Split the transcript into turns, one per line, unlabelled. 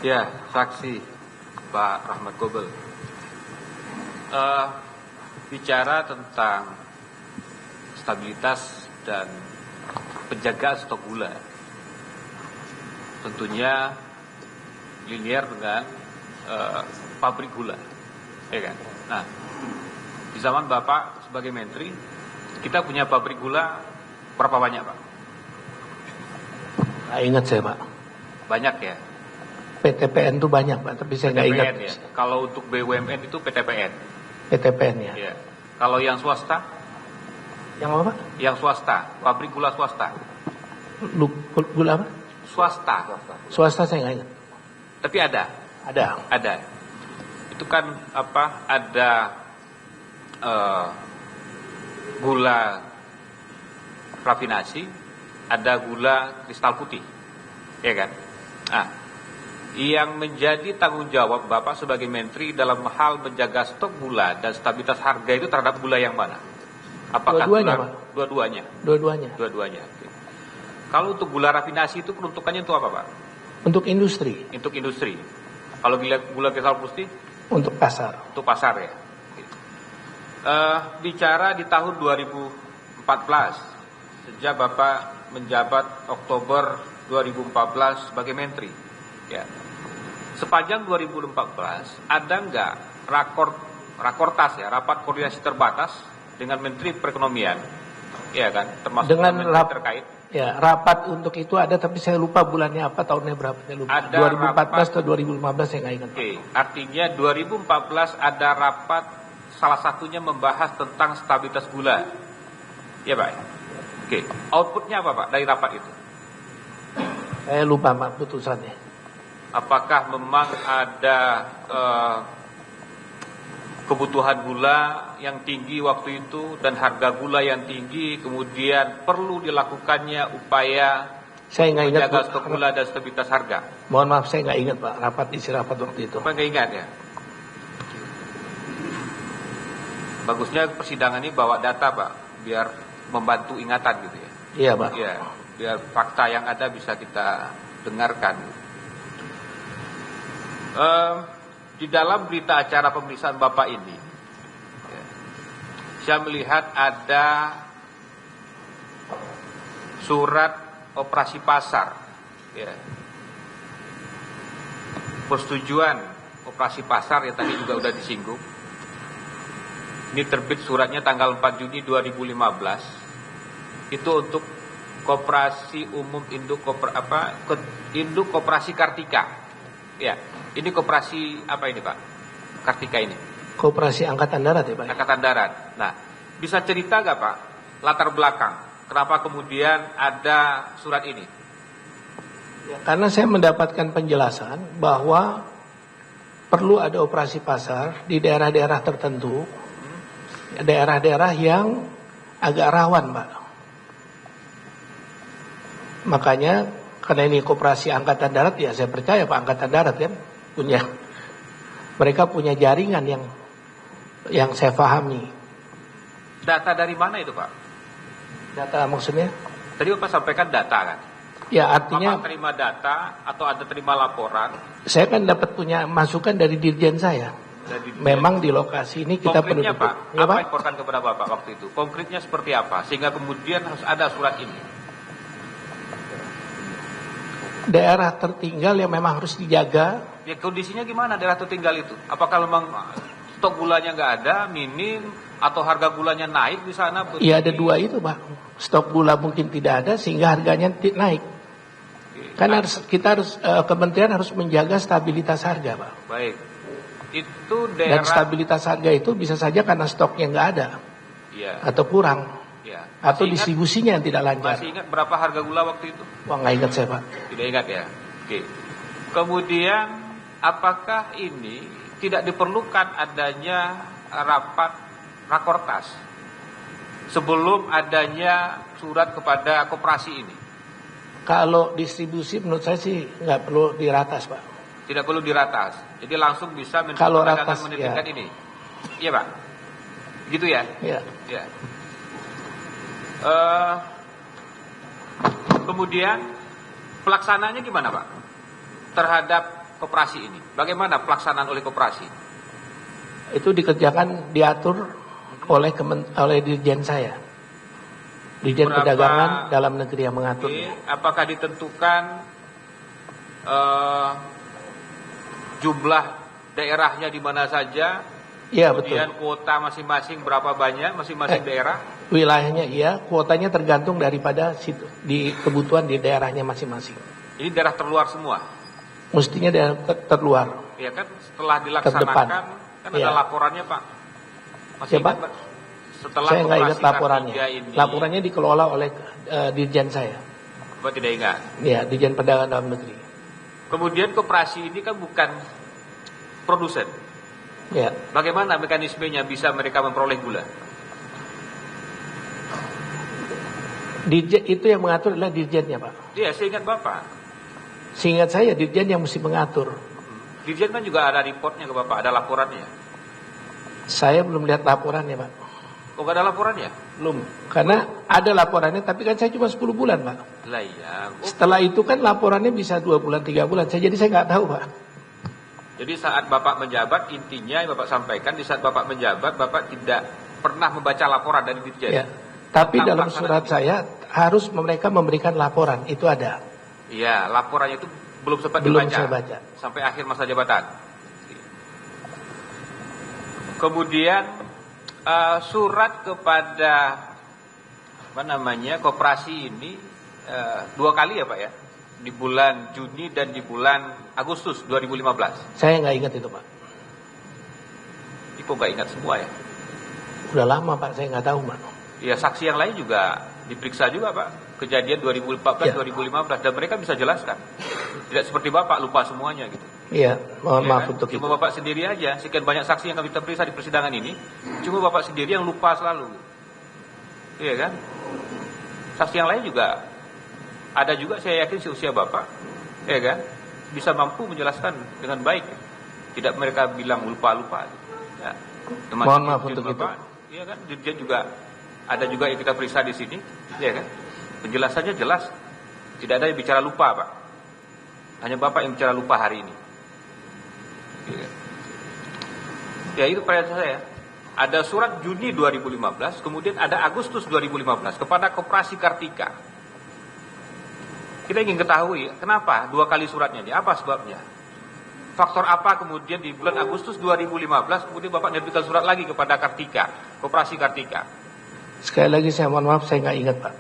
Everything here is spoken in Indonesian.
Ya, saksi Pak Rahmat Gobel. Bicara tentang stabilitas dan penjagaan stok gula, tentunya linear dengan pabrik gula, ya kan? Nah, di zaman Bapak sebagai Menteri, kita punya pabrik gula berapa banyak, Pak?
Nggak ingat saya, Pak.
Banyak ya?
PTPN itu banyak, Pak, tapi saya nggak ingat.
Ya? Kalau untuk BUMN itu PTPN.
PTPN ya.
Ya. Kalau yang swasta?
Yang apa, Pak?
Yang swasta, pabrik gula swasta.
Gula apa?
Swasta.
Swasta saya nggak ingat.
Tapi ada. Ada. Itu kan apa? Ada gula rafinasi, ada gula kristal putih, ya kan? Nah, yang menjadi tanggung jawab Bapak sebagai Menteri dalam hal menjaga stok gula dan stabilitas harga itu terhadap gula yang mana? Apakah
Dua-duanya, Pak?
Dua-duanya. Oke. Kalau untuk gula rafinasi itu peruntukannya untuk apa, Pak?
Untuk industri.
Untuk industri. Kalau gula kristal putih?
Untuk pasar.
Untuk pasar ya. Bicara di tahun 2014, sejak Bapak menjabat Oktober 2014 sebagai Menteri, ya. Sepanjang 2014 ada nggak rakortas ya, rapat koordinasi terbatas dengan Menteri Perekonomian, ya kan, termasuk
dengan
menteri terkait.
Ya, rapat untuk itu ada, tapi saya lupa bulannya apa, tahunnya berapa, saya lupa.
Ada
2014 atau 2015 saya nggak ingat.
Oke, artinya 2014 ada rapat, salah satunya membahas tentang stabilitas gula, ya Pak. Oke, outputnya apa Pak dari rapat itu?
Saya lupa, Pak, putusannya.
Apakah memang ada kebutuhan gula yang tinggi waktu itu dan harga gula yang tinggi, kemudian perlu dilakukannya upaya
saya nggak ingat,
menjaga stok gula dan stabilitas harga?
Mohon maaf, saya nggak ingat, Pak, isi rapat waktu itu.
Apa nggak ingat ya? Bagusnya persidangan ini bawa data, Pak, biar membantu ingatan gitu ya.
Iya, Pak.
Iya, biar fakta yang ada bisa kita dengarkan. Di dalam berita acara pemeriksaan Bapak ini, ya, saya melihat ada surat operasi pasar, ya, persetujuan operasi pasar yang tadi juga sudah disinggung. Ini terbit suratnya tanggal 4 Juni 2015. Itu untuk Koperasi Umum Induk Koperasi Kartika. Ya, ini koperasi apa ini Pak? Kartika ini.
Koperasi Angkatan Darat ya Pak?
Angkatan Darat. Nah, bisa cerita nggak Pak latar belakang kenapa kemudian ada surat ini?
Ya, karena saya mendapatkan penjelasan bahwa perlu ada operasi pasar di daerah-daerah tertentu, daerah-daerah yang agak rawan Pak. Makanya karena ini koperasi Angkatan Darat, ya saya percaya Pak, Angkatan Darat kan mereka punya jaringan yang saya pahami.
Data dari mana itu Pak?
Data maksudnya?
Tadi Bapak sampaikan data kan?
Ya, artinya
Bapak terima data atau ada terima laporan?
Saya kan dapat punya masukan dari dirjen saya. Memang di lokasi ini kita perlu.
Konkretnya Pak,
ya,
apa
Pak?
laporkan kepada Bapak waktu itu? Konkretnya seperti apa? Sehingga kemudian harus ada surat ini.
Daerah tertinggal yang memang harus dijaga.
Ya kondisinya gimana daerah tertinggal itu? Apakah memang stok gulanya nggak ada, minim, atau harga gulanya naik di sana?
Iya, ada dua itu Pak. Stok gula mungkin tidak ada sehingga harganya naik. Karena kementerian harus menjaga stabilitas harga Pak.
Baik. Itu daerah.
Dan stabilitas harga itu bisa saja karena stoknya nggak ada.
Iya.
Atau kurang.
Ya.
Atau distribusinya yang tidak lancar.
Masih ingat berapa harga gula waktu itu?
Wah, nggak ingat saya Pak.
Tidak ingat ya. Oke. Kemudian apakah ini tidak diperlukan adanya rakortas sebelum adanya surat kepada koperasi ini?
Kalau distribusi menurut saya sih nggak perlu diratas Pak.
Tidak perlu diratas. Jadi langsung bisa
kalau ratas
menerbitkan
ya.
ini. Iya Pak. Gitu ya?
Iya.
Ya. Kemudian pelaksanaannya gimana Pak? Terhadap koperasi ini? Bagaimana pelaksanaan oleh koperasi?
Itu diatur oleh dirjen saya. Dirjen Perdagangan Dalam Negeri yang mengaturnya.
Apakah ditentukan jumlah daerahnya di mana saja?
Iya,
kemudian
betul.
kuota masing-masing berapa banyak masing-masing daerah?
Wilayahnya iya, kuotanya tergantung daripada di kebutuhan di daerahnya masing-masing.
Ini daerah terluar semua?
Mestinya daerah terluar.
Ya kan, setelah dilaksanakan kan
ya.
Ada laporannya Pak. Masih
Siapa?
ingat, Pak? Setelah
Saya nggak ingat laporannya.
Ini,
laporannya dikelola oleh dirjen saya.
Bapak tidak ingat?
Ya, Dirjen Perdagangan Dalam Negeri.
Kemudian koperasi ini kan bukan produsen.
Ya.
Bagaimana mekanismenya bisa mereka memperoleh gula?
Dirjen itu yang mengatur adalah dirjennya, Pak.
Iya, saya ingat Bapak.
Seingat saya dirjen yang mesti mengatur.
Dirjen kan juga ada reportnya ke Bapak, ada laporannya.
Saya belum lihat laporannya, Pak.
Oh, nggak ada laporannya?
Belum. Karena ada laporannya, tapi kan saya cuma 10 bulan, Pak.
Lah iya.
Setelah itu kan laporannya bisa 2 bulan, 3 bulan. Jadi saya nggak tahu, Pak.
Jadi saat Bapak menjabat, intinya yang Bapak sampaikan, di saat Bapak menjabat, Bapak tidak pernah membaca laporan dari Dirjen.
Ya. Tapi
Tentang
dalam surat saya harus mereka memberikan laporan, itu ada.
Iya, laporannya itu belum sempat
Belum
dibaca.
saya baca.
Sampai akhir masa jabatan. Kemudian surat kepada koperasi ini 2 kali ya Pak ya, di bulan Juni dan di bulan Agustus 2015.
Saya nggak ingat itu, Pak.
Kok nggak ingat semua ya?
Udah lama, Pak, saya nggak tahu, Pak.
Ya, saksi yang lain juga diperiksa juga Pak, kejadian 2014,
Ya.
2015, dan mereka bisa jelaskan. Tidak seperti Bapak lupa semuanya gitu.
Iya, mohon
Ya
maaf
kan?
untuk itu.
Cuma Bapak sendiri aja, sekian banyak saksi yang kami periksa di persidangan ini, cuma Bapak sendiri yang lupa selalu. Iya kan? Saksi yang lain juga ada juga, saya yakin seusia Bapak, ya kan? Bisa mampu menjelaskan dengan baik. Tidak mereka bilang lupa-lupa. Ya.
Mohon maaf untuk
Bapak, iya kan? Dirjen juga ada juga yang kita periksa di sini, ya kan? Penjelasannya jelas. Tidak ada yang bicara lupa, Pak. Hanya Bapak yang bicara lupa hari ini. Ya, itu pertanyaan saya. Ada surat Juni 2015, kemudian ada Agustus 2015 kepada Koperasi Kartika. Kita ingin ketahui kenapa 2 kali suratnya ini, apa sebabnya? Faktor apa kemudian di bulan Agustus 2015 kemudian Bapak menerbitkan surat lagi kepada Kartika, Koperasi Kartika?
Sekali lagi saya mohon maaf, saya nggak ingat, Pak.